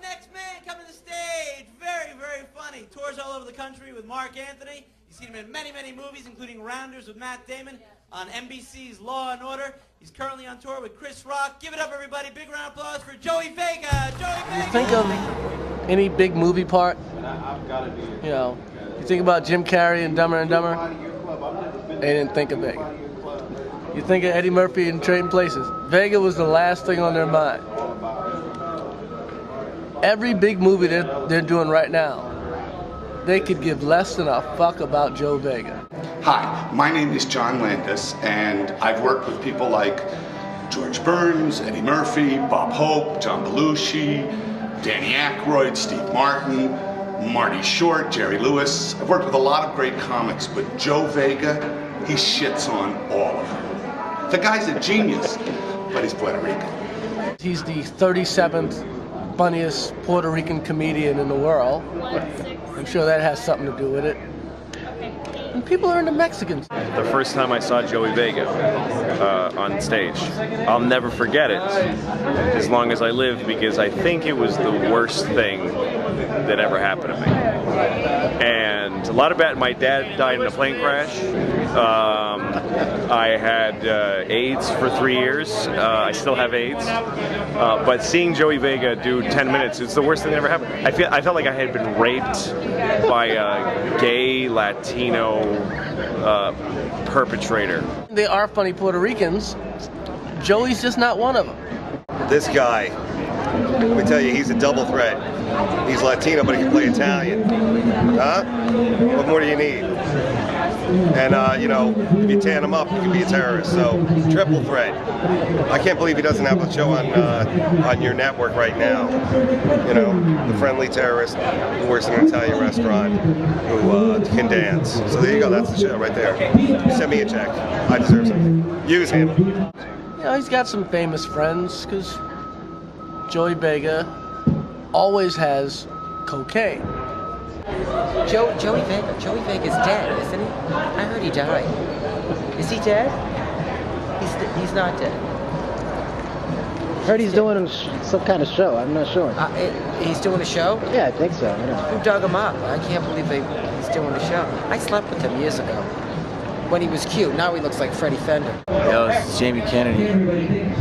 Next man coming to the stage, very, very funny. Tours all over the country with Mark Anthony. You've seen him in many, many movies, including Rounders with Matt Damon on NBC's Law & Order. He's currently on tour with Chris Rock. Give it up, everybody. Big round of applause for Joey Vega. Joey Vega. You think of any big movie part, you know, you think about Jim Carrey and Dumber and Dumber, they didn't think of Vega. You think of Eddie Murphy in Trading Places. Vega was the last thing on their mind. Every big movie they're doing right now, they could give less than a fuck about Joe Vega. Hi, my name is John Landis, and I've worked with people like George Burns, Eddie Murphy, Bob Hope, John Belushi, Danny Aykroyd, Steve Martin, Marty Short, Jerry Lewis. I've worked with a lot of great comics, but Joe Vega, he shits on all of them. The guy's a genius, but he's Puerto Rican. He's the 37th funniest Puerto Rican comedian in the world. I'm sure that has something to do with it. And people are into Mexicans. The first time I saw Joey Vega on stage, I'll never forget it as long as I live, because I think it was the worst thing that ever happened to me. And a lot about my dad died in a plane crash. I had AIDS for 3 years. I still have AIDS. But seeing Joey Vega do 10 minutes, it's the worst thing that ever happened. I felt like I had been raped by a gay Latino perpetrator. They are funny Puerto Ricans. Joey's just not one of them. This guy, let me tell you, he's a double threat. He's Latino, but he can play Italian. Huh? What more do you need? And, you know, if you tan him up, he can be a terrorist. So, triple threat. I can't believe he doesn't have a show on your network right now. You know, the friendly terrorist who works in an Italian restaurant who can dance. So there you go. That's the show right there. Send me a check. I deserve something. Use him. You know, he's got some famous friends, because Joey Vega always has cocaine. Joey Vega's dead, isn't he? I heard he died. Is he dead? He's not dead. Heard he's doing some kind of show. I'm not sure. He's doing a show? Yeah, I think so. Who dug him up? I can't believe he's doing a show. I slept with him years ago when he was cute. Now he looks like Freddie Fender. Yo, it's Jamie Kennedy.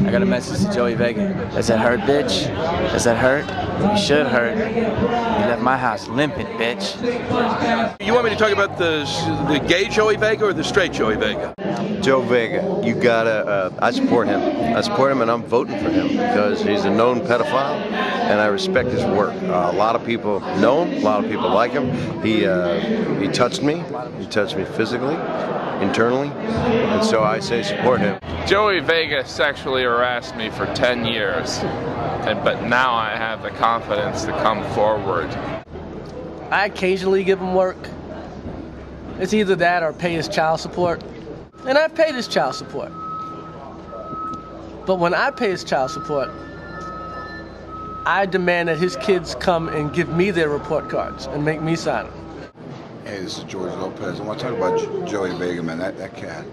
I got a message to Joey Vega. Does that hurt, bitch? Does that hurt? You should hurt. You left my house limping, bitch. You want me to talk about the gay Joey Vega or the straight Joey Vega? Joe Vega, you gotta, I support him. I support him, and I'm voting for him because he's a known pedophile, and I respect his work. A lot of people know him, a lot of people like him. He touched me. He touched me physically, internally, and so I say support him. Joey Vega sexually harassed me for 10 years, but now I have the confidence to come forward. I occasionally give him work. It's either that or pay his child support. And I've paid his child support. But when I pay his child support, I demand that his kids come and give me their report cards and make me sign them. Hey, this is George Lopez. I want to talk about Joey Vega, man. That cat,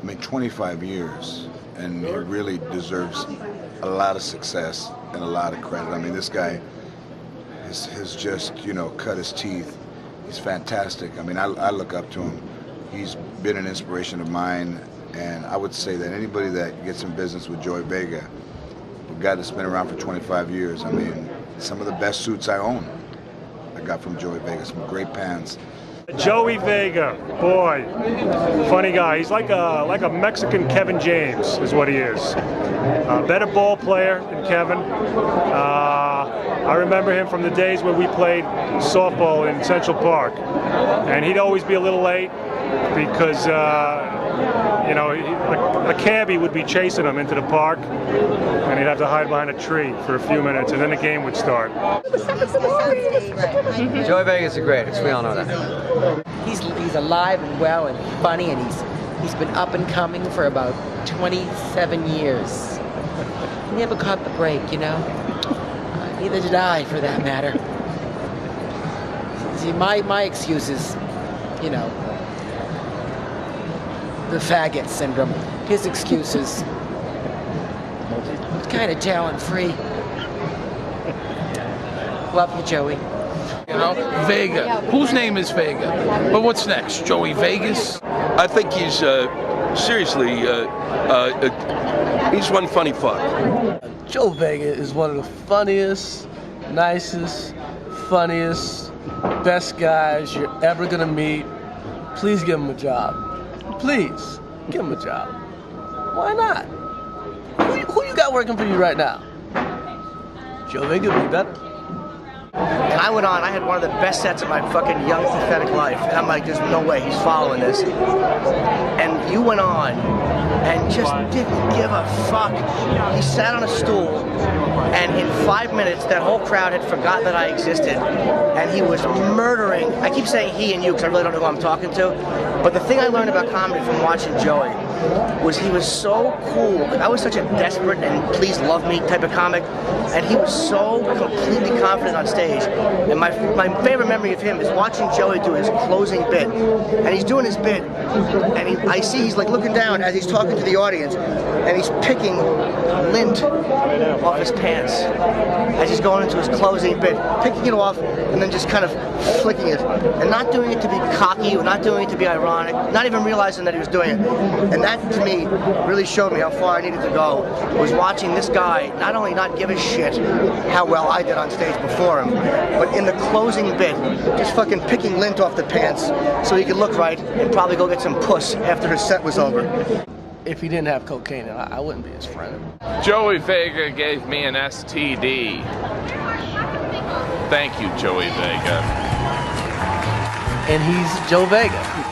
I mean, 25 years, and he really deserves a lot of success and a lot of credit. I mean, this guy has just, you know, cut his teeth. He's fantastic. I mean, I look up to him. He's been an inspiration of mine, and I would say that anybody that gets in business with Joey Vega, a guy that's been around for 25 years, I mean, some of the best suits I own, I got from Joey Vega, some great pants. Joey Vega, boy, funny guy. He's like a Mexican Kevin James is what he is. Better ball player than Kevin. I remember him from the days when we played softball in Central Park, and he'd always be a little late because you know, a cabbie would be chasing him into the park, and he'd have to hide behind a tree for a few minutes, and then the game would start. Joey Vega's the greatest. We all know that. He's alive and well and funny, and he's been up and coming for about 27 years. He never caught the break, you know. Neither did I, for that matter. See, my excuse is, you know, the faggot syndrome. His excuse is kind of talent-free. Love you, Joey. You know, Vega. Whose name is Vega? But what's next? Joey Vegas? I think he's seriously, he's one funny fuck. Joe Vega is one of the funniest, nicest, funniest, best guys you're ever gonna meet. Please give him a job. Please, give him a job. Why not? Who you got working for you right now? Joe Vega would be better. And I went on, I had one of the best sets of my fucking young, pathetic life. And I'm like, there's no way he's following this. And you went on and just didn't give a fuck. He sat on a stool, and in 5 minutes, that whole crowd had forgotten that I existed. And he was murdering. I keep saying he and you because I really don't know who I'm talking to. But the thing I learned about comedy from watching Joey was he was so cool. I was such a desperate and please love me type of comic, and he was so completely confident on stage. And my favorite memory of him is watching Joey do his closing bit. And he's doing his bit, and I see he's like looking down as he's talking to the audience, and he's picking lint off his pants as he's going into his closing bit, picking it off and then just kind of flicking it, and not doing it to be cocky or not doing it to be ironic, not even realizing that he was doing it. And that to me really showed me how far I needed to go, was watching this guy not only not give a shit how well I did on stage before him, but in the closing bit, just fucking picking lint off the pants so he could look right and probably go get some puss after his set was over. If he didn't have cocaine, I wouldn't be his friend. Joey Vega gave me an STD. Thank you, Joey Vega. And he's Joe Vega.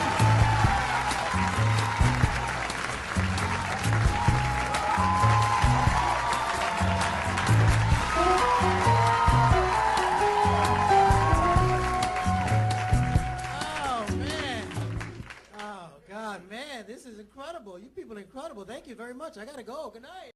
Man, this is incredible. You people are incredible. Thank you very much. I gotta go. Good night.